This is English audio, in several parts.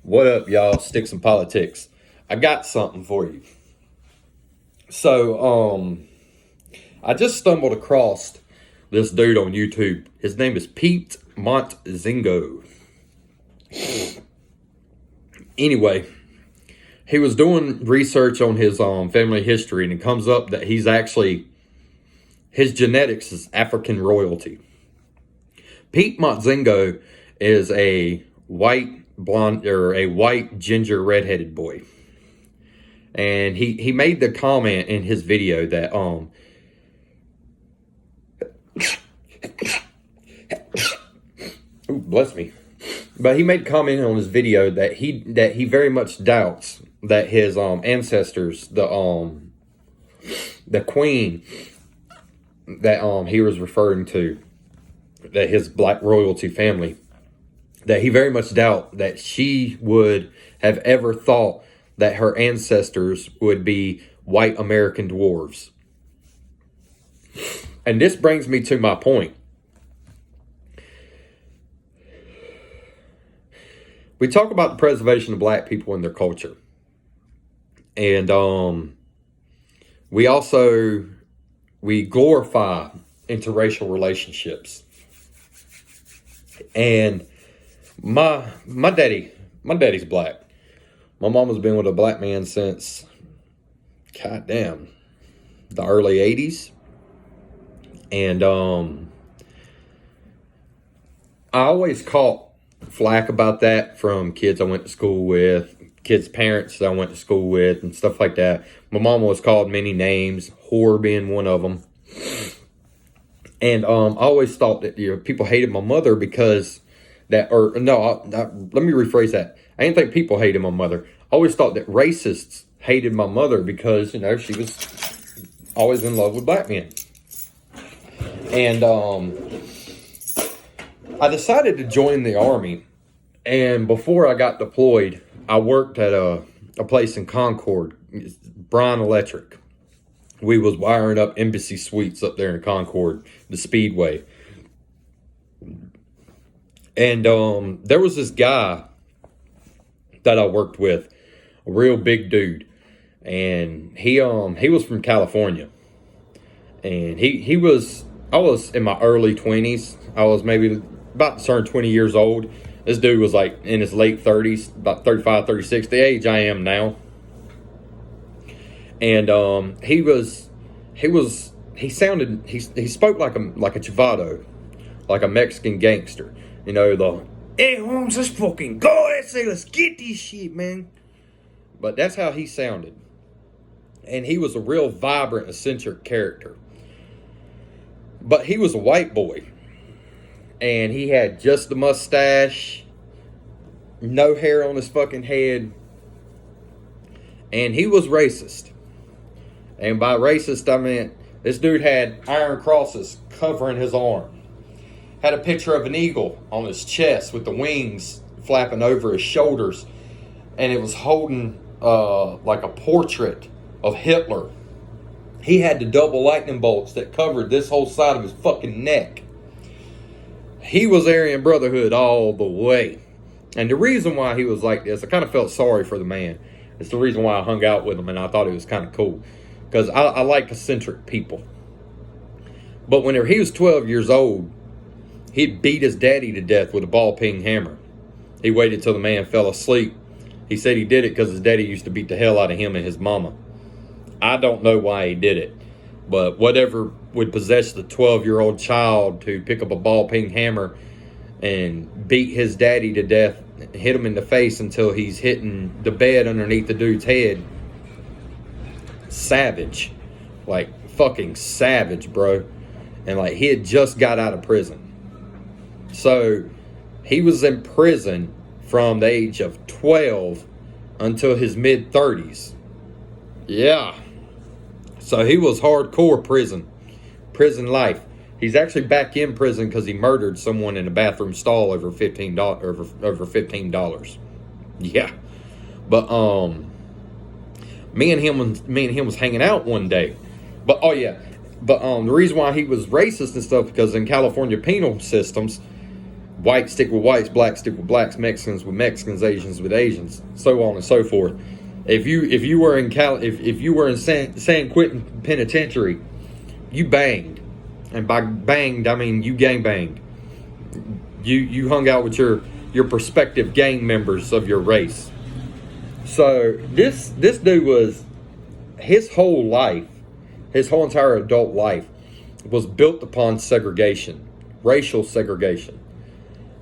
What up, y'all? Sticks and Politics. I got something for you. So, I just stumbled across this dude on YouTube. His name is Pete Montzingo. Anyway, he was doing research on his family history, and it comes up that his genetics is African royalty. Pete Montzingo is a white ginger redheaded boy. And he made the comment in his video that bless me. But he made a comment on his video that he very much doubts that his ancestors, the queen that he was referring to, that his black royalty family, that he very much doubt that she would have ever thought that her ancestors would be white American dwarves. And this brings me to my point. We talk about the preservation of black people and their culture. And we glorify interracial relationships. And my daddy's black. My mama's been with a black man since, goddamn, the early 80s. And I always caught flack about that from kids I went to school with, kids' parents that I went to school with, and stuff like that. My mama was called many names, whore being one of them. And I always thought that people hated my mother because let me rephrase that. I didn't think people hated my mother. I always thought that racists hated my mother because, she was always in love with black men. And I decided to join the Army. And before I got deployed, I worked at a place in Concord, Bryan Electric. We was wiring up embassy suites up there in Concord, the Speedway. And there was this guy that I worked with, a real big dude, and he was from California, and I was in my early 20s. I was maybe about to turn 20 years old. This dude was like in his late 30s, about 35, 36, the age I am now. And he spoke like a Chivato, like a Mexican gangster. Hey Holmes, let's fucking go. Let's get this shit, man. But that's how he sounded. And he was a real vibrant, eccentric character. But he was a white boy. And he had just the mustache, no hair on his fucking head. And he was racist. And by racist, I meant this dude had iron crosses covering his arm. Had a picture of an eagle on his chest with the wings flapping over his shoulders. And it was holding like a portrait of Hitler. He had the double lightning bolts that covered this whole side of his fucking neck. He was Aryan Brotherhood all the way. And the reason why he was like this, I kind of felt sorry for the man. It's the reason why I hung out with him, and I thought it was kind of cool. Because I like eccentric people. But whenever he was 12 years old, he'd beat his daddy to death with a ball-peen hammer. He waited till the man fell asleep. He said he did it because his daddy used to beat the hell out of him and his mama. I don't know why he did it. But whatever would possess the 12-year-old child to pick up a ball-peen hammer and beat his daddy to death, hit him in the face until he's hitting the bed underneath the dude's head. Savage. Like, fucking savage, bro. And, he had just got out of prison. So, he was in prison from the age of 12 until his mid-30s. Yeah. So, he was hardcore prison life. He's actually back in prison because he murdered someone in a bathroom stall over $15. Yeah. But, me and him was hanging out one day. But, oh, yeah. But the reason why he was racist and stuff, because in California penal systems, Whites stick with whites, blacks stick with blacks, Mexicans with Mexicans, Asians with Asians, so on and so forth. If you were in if you were in San Quentin Penitentiary, you banged, and by banged I mean you gang banged. You hung out with your prospective gang members of your race. So this dude was, his whole life, his whole entire adult life was built upon segregation, racial segregation.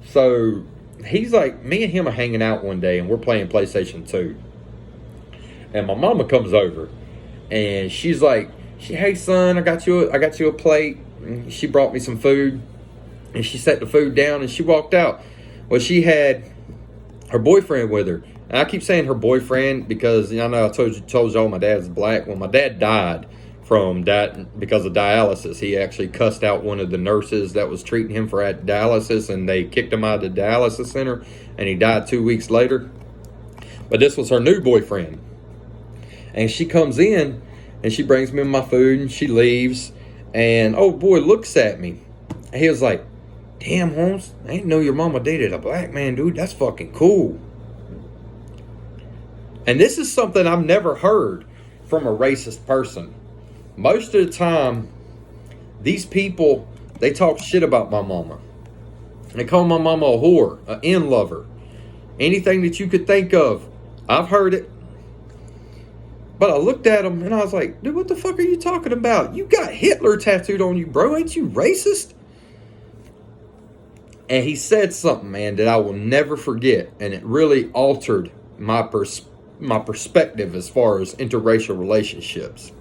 So he's like, me and him are hanging out one day and we're playing PlayStation 2. And my mama comes over and she's like, hey son, I got you a plate. And she brought me some food and she set the food down and she walked out. Well, she had her boyfriend with her. And I keep saying her boyfriend because I know I told y'all my dad's black. When my dad died from that because of dialysis, he actually cussed out one of the nurses that was treating him for dialysis, and they kicked him out of the dialysis center, and he died 2 weeks later. But this was her new boyfriend. And she comes in and she brings me my food and she leaves, and old boy looks at me. He was like, damn, Holmes, I didn't know your mama dated a black man, dude. That's fucking cool. And this is something I've never heard from a racist person. Most of the time, these people, they talk shit about my mama. They call my mama a whore, an N lover. Anything that you could think of, I've heard it. But I looked at him and I was like, dude, what the fuck are you talking about? You got Hitler tattooed on you, bro. Ain't you racist? And he said something, man, that I will never forget. And it really altered my perspective as far as interracial relationships.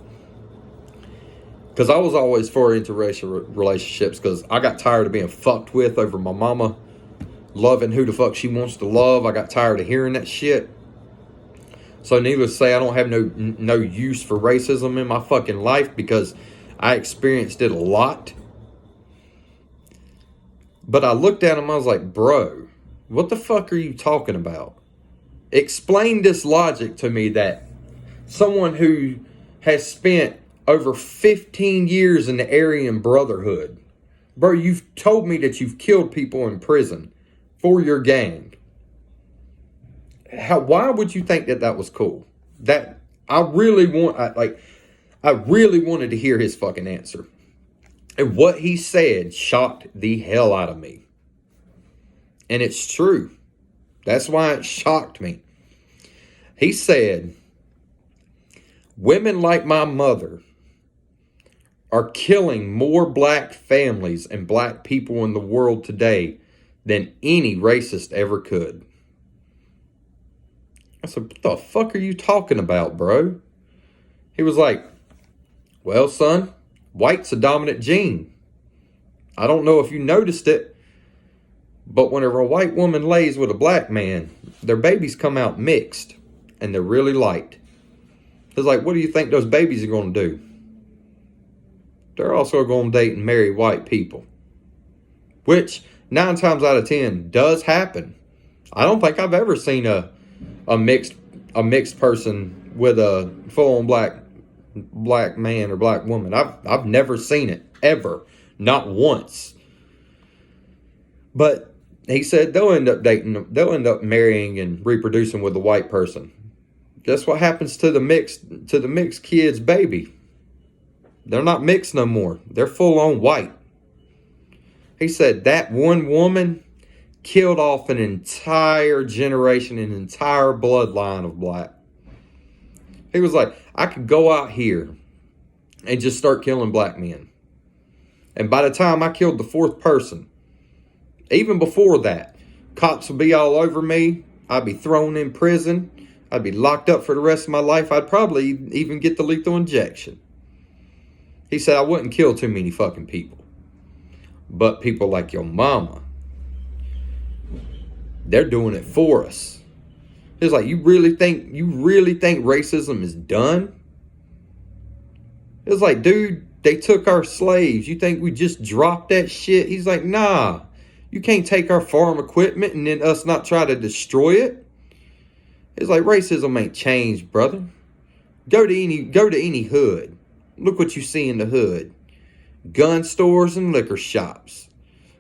Because I was always for interracial relationships because I got tired of being fucked with over my mama loving who the fuck she wants to love. I got tired of hearing that shit. So needless to say, I don't have no use for racism in my fucking life because I experienced it a lot. But I looked at him, I was like, bro, what the fuck are you talking about? Explain this logic to me that someone who has spent over 15 years in the Aryan Brotherhood, bro, you've told me that you've killed people in prison for your gang. Why would you think that was cool? That I really wanted to hear his fucking answer. And what he said shocked the hell out of me. And it's true. That's why it shocked me. He said, women like my mother are killing more black families and black people in the world today than any racist ever could. I said, what the fuck are you talking about, bro? He was like, well, son, white's a dominant gene. I don't know if you noticed it, but whenever a white woman lays with a black man, their babies come out mixed, and they're really light. It's like, what do you think those babies are going to do? They're also going to date and marry white people. Which, 9 times out of 10, does happen. I don't think I've ever seen a mixed person with a full-on black man or black woman. I've never seen it, ever. Not once. But he said they'll end up marrying and reproducing with a white person. Guess what happens to the mixed kid's baby? They're not mixed no more. They're full on white. He said that one woman killed off an entire generation, an entire bloodline of black. He was like, I could go out here and just start killing black men. And by the time I killed the 4th person, even before that, cops would be all over me. I'd be thrown in prison. I'd be locked up for the rest of my life. I'd probably even get the lethal injection. He said I wouldn't kill too many fucking people. But people like your mama, they're doing it for us. It's like, you really think racism is done? It's like, dude, they took our slaves. You think we just dropped that shit? He's like, nah. You can't take our farm equipment and then us not try to destroy it. It's like, racism ain't changed, brother. Go to any hood. Look what you see in the hood. Gun stores and liquor shops.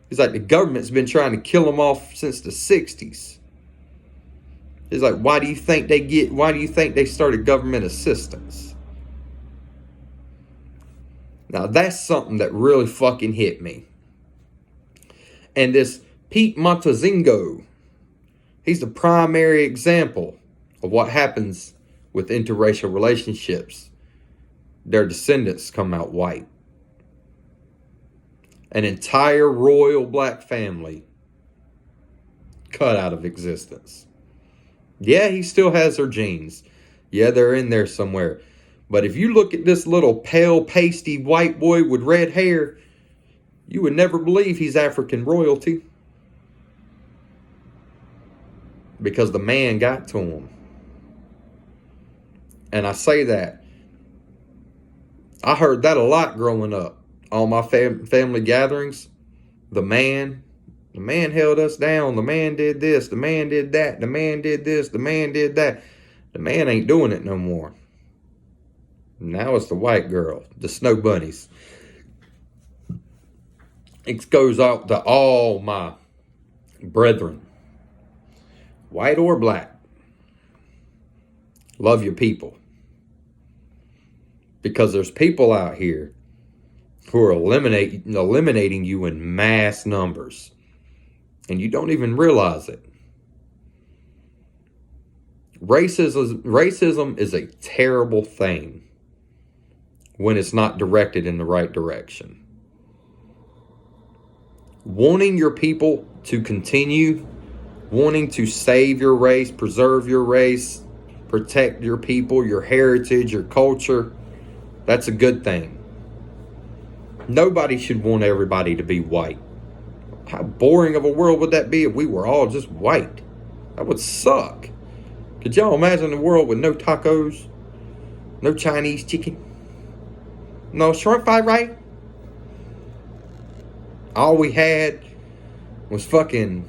He's like, the government's been trying to kill them off since the 60s. He's like, why do you think they started government assistance? Now that's something that really fucking hit me. And this Pete Montezingo, he's the primary example of what happens with interracial relationships. Their descendants come out white. An entire royal black family cut out of existence. Yeah, he still has her genes. Yeah, they're in there somewhere. But if you look at this little pale, pasty white boy with red hair, you would never believe he's African royalty. Because the man got to him. And I say that. I heard that a lot growing up. All my family gatherings. The man held us down. The man did this. The man did that. The man did this. The man did that. The man ain't doing it no more. Now it's the white girl. The snow bunnies. It goes out to all my brethren. White or black. Love your people. Because there's people out here who are eliminating you in mass numbers. And you don't even realize it. Racism is a terrible thing when it's not directed in the right direction. Wanting your people to continue, wanting to save your race, preserve your race, protect your people, your heritage, your culture, that's a good thing. Nobody should want everybody to be white. How boring of a world would that be if we were all just white? That would suck. Could y'all imagine a world with no tacos? No Chinese chicken? No shrimp fried rice? All we had was fucking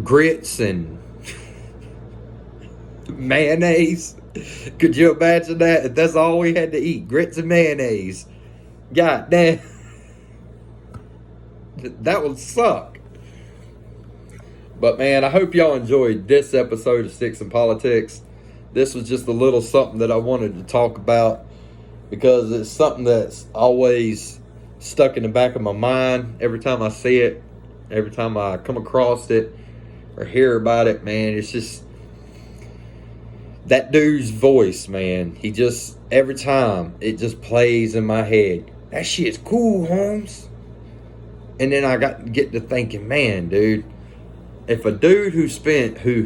grits and mayonnaise. Could you imagine that? If that's all we had to eat, grits and mayonnaise. God damn. That would suck. But man, I hope y'all enjoyed this episode of Sticks and Politics. This was just a little something that I wanted to talk about because it's something that's always stuck in the back of my mind. Every time I see it, every time I come across it or hear about it, man, it's just that dude's voice, man. He just, every time it just plays in my head. That shit's cool, Holmes. And then I get to thinking, man, dude, if a dude who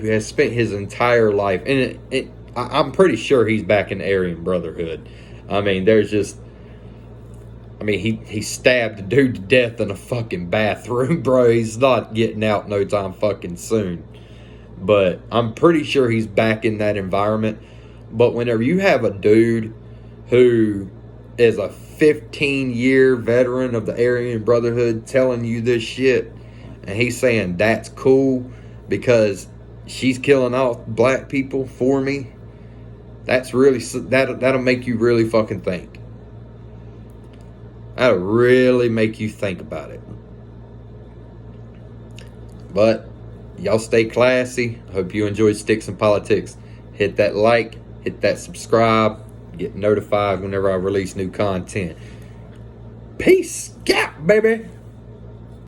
has spent his entire life, and I'm pretty sure he's back in the Aryan Brotherhood. I mean, he stabbed a dude to death in a fucking bathroom, bro. He's not getting out no time fucking soon. But I'm pretty sure he's back in that environment. But whenever you have a dude who is a 15-year veteran of the Aryan Brotherhood telling you this shit, and he's saying that's cool because she's killing off black people for me, that's really, that'll make you really fucking think. That'll really make you think about it. But y'all stay classy. I hope you enjoyed Sticks and Politics. Hit that like, hit that subscribe, get notified whenever I release new content. Peace out, baby.